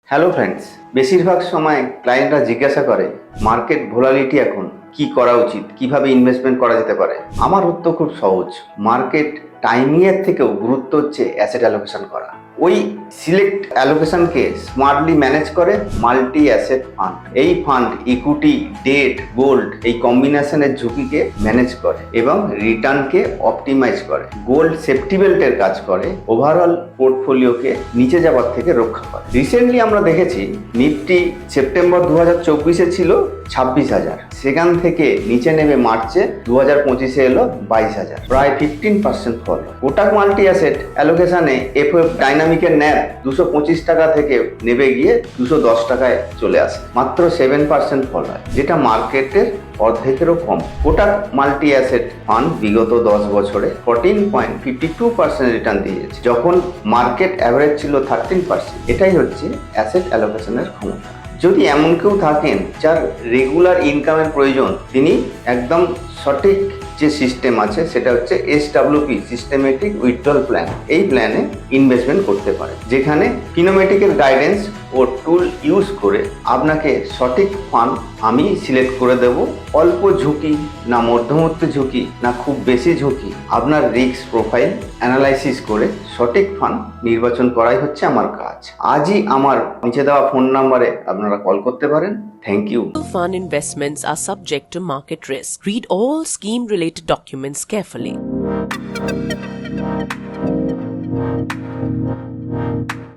Hello friends, বেশিরভাগ সময় ক্লায়েন্টরা জিজ্ঞাসা করে মার্কেট ভোলালিটি এখন কি করা উচিত, কিভাবে ইনভেস্টমেন্ট করা যেতে পারে। আমার উত্তর খুব সহজ। মার্কেট টাইমিং এর থেকেও গুরুত্ব হচ্ছে অ্যাসেট অ্যালোকেশন করা। ওই সিলেক্ট অ্যালোকেশনকে স্মার্টলি ম্যানেজ করে মাল্টি অ্যাসেট ফান্ড। এই ফান্ড ইকুইটি, ডেট, গোল্ড এই কম্বিনেশনের ঝুঁকিকে ম্যানেজ করে এবং রিটার্নকে অপটিমাইজ করে। গোল্ড সেফটি বেল্টের কাজ করে, ওভারঅল পোর্টফোলিওকে নিচে যাওয়ার থেকে রক্ষা করে। রিসেন্টলি আমরা দেখেছি নিফটি সেপ্টেম্বর 2024-এ ছিল 26,000, সেখান থেকে নিচে নেমে মার্চে 2025-এ এলো 22,000, প্রায় 15% ফল। কোটাক মাল্টি অ্যাসেট অ্যালোকেশনে এফএফ ডাইনামিকের ন্যাপ 225 টাকা থেকে নেমে গিয়ে 210 টাকায় চলে আসে, মাত্র 7% ফল হয়, যেটা মার্কেটের অর্ধেকেরও কম। কোটাক মাল্টি অ্যাসেট ফান্ড বিগত 10 বছরে 14.52% রিটার্ন দিয়েছে, যখন মার্কেট অ্যাভারেজ ছিল 13%। এটাই হচ্ছে অ্যাসেট অ্যালোকেশনের ক্ষমতা। যদি এমন কেউ থাকেন যার রেগুলার ইনকামের প্রয়োজন, তিনি একদম সঠিক যে সিস্টেম আছে সেটা হচ্ছে SWP, সিস্টেমেটিক উইথড্রল প্ল্যান। এই প্ল্যানে ইনভেস্টমেন্ট করতে পারে, যেখানে ফিনোমেটিকের গাইডেন্স ও টুল ইউজ করে আপনাকে সঠিক ফান্ড আমি সিলেক্ট করে দেব। অল্প ঝুঁকি না মধ্যমত্ব ঝুঁকি না খুব বেশি ঝুঁকি, আপনার রিস্ক প্রোফাইল অ্যানালাইসিস করে সঠিক ফান্ড নির্বাচন করাই হচ্ছে আমার কাজ। আজই আমার নিচে দেওয়া ফোন নাম্বারে আপনারা কল করতে পারেন। Thank you. Fund investments are subject to market risk. Read all scheme-related documents carefully.